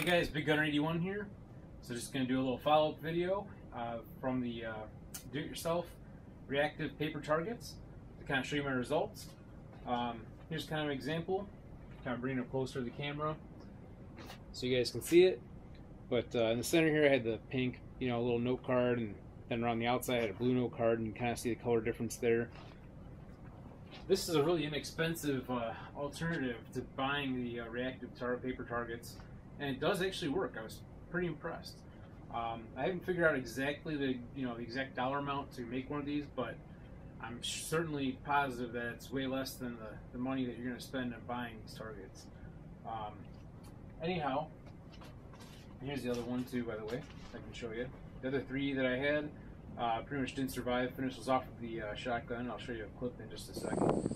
Hey guys, BigGunner81 here. So just going to do a little follow-up video from the do-it-yourself reactive paper targets to kind of show you my results. Here's kind of an example, kind of bringing it closer to the camera so you guys can see it. But in the center here I had the pink, little note card, and then around the outside I had a blue note card, and you kind of see the color difference there. This is a really inexpensive alternative to buying the reactive paper targets, and it does actually work. I was pretty impressed. I haven't figured out exactly the exact dollar amount to make one of these, but I'm certainly positive that it's way less than the money that you're going to spend on buying these targets. Anyhow, here's the other one too, by the way. I can show you. The other three that I had pretty much didn't survive. Finish was off of the shotgun. I'll show you a clip in just a second.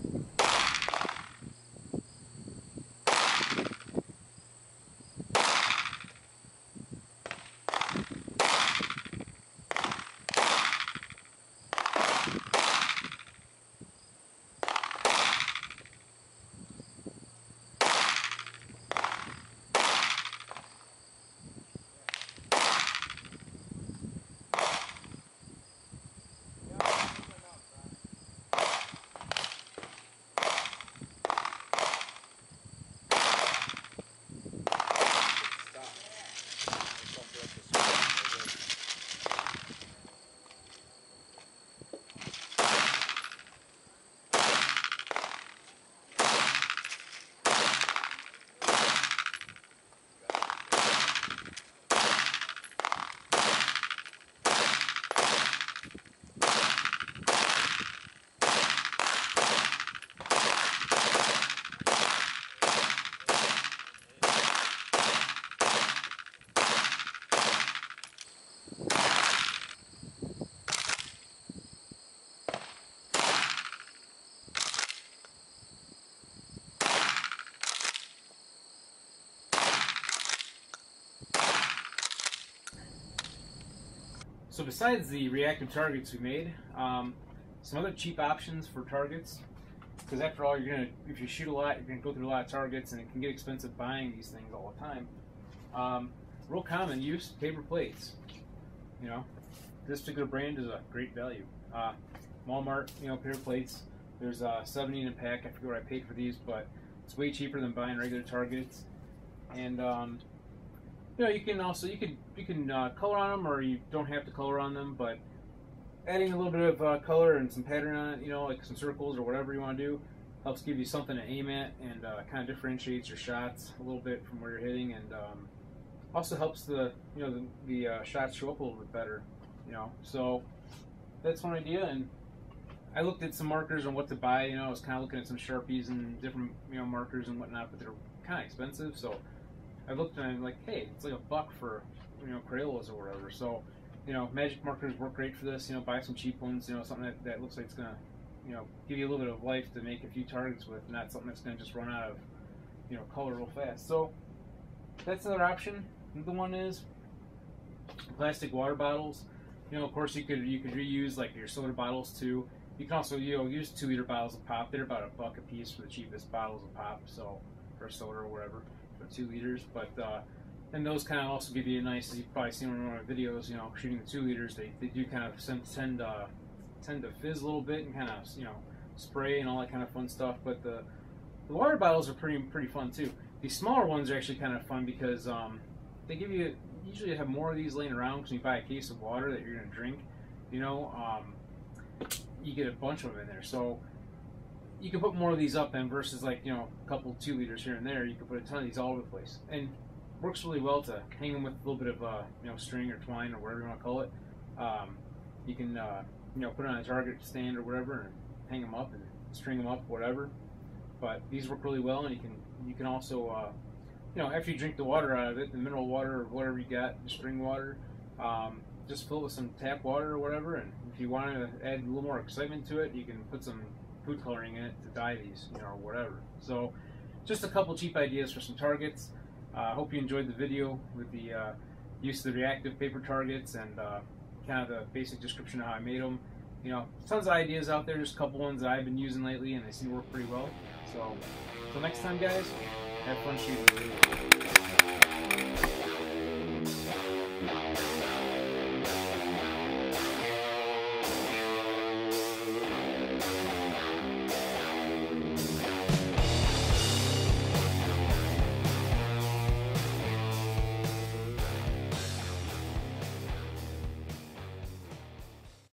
So besides the reactive targets we made, some other cheap options for targets, because after all, if you shoot a lot, you're gonna go through a lot of targets, and it can get expensive buying these things all the time. Real common use, paper plates. This particular brand is a great value. Walmart, paper plates. There's 70 in a pack. I forget what I paid for these, but it's way cheaper than buying regular targets. And you can color on them, or you don't have to color on them, but adding a little bit of color and some pattern on it, like some circles or whatever you want to do, helps give you something to aim at, and kind of differentiates your shots a little bit from where you're hitting, and also helps the shots show up a little bit better. So that's one idea. And I looked at some markers on what to buy. I was kind of looking at some Sharpies and different markers and whatnot, but they're kind of expensive. So I looked and I'm like, hey, it's like $1 for Crayolas or whatever. So magic markers work great for this. Buy some cheap ones. Something that looks like it's gonna give you a little bit of life to make a few targets with, not something that's gonna just run out of color real fast. So that's another option. Another one is plastic water bottles. Of course you could reuse like your soda bottles too. You can also use 2-liter bottles of pop. They're about $1 a piece for the cheapest bottles of pop. So for soda or whatever. 2 liters, but and those kind of also give you a nice, as you've probably seen in one of my videos, shooting the 2 liters, they do kind of tend to fizz a little bit and kind of spray and all that kind of fun stuff. But the water bottles are pretty fun too. These smaller ones are actually kind of fun because they give you, usually have more of these laying around, because when you buy a case of water that you're going to drink, you get a bunch of them in there. So you can put more of these up in versus like a couple 2 liters here and there. You can put a ton of these all over the place, and works really well to hang them with a little bit of string or twine or whatever you want to call it. You can put it on a target stand or whatever and hang them up and string them up, whatever. But these work really well, and you can also after you drink the water out of it, the mineral water or whatever you got, the spring water, just fill it with some tap water or whatever. And if you want to add a little more excitement to it, you can put some food coloring in it to dye these, or whatever. So just a couple cheap ideas for some targets. Hope you enjoyed the video with the use of the reactive paper targets and kind of the basic description of how I made them. Tons of ideas out there, just a couple ones that I've been using lately and they seem to work pretty well. So until next time guys, have fun shooting.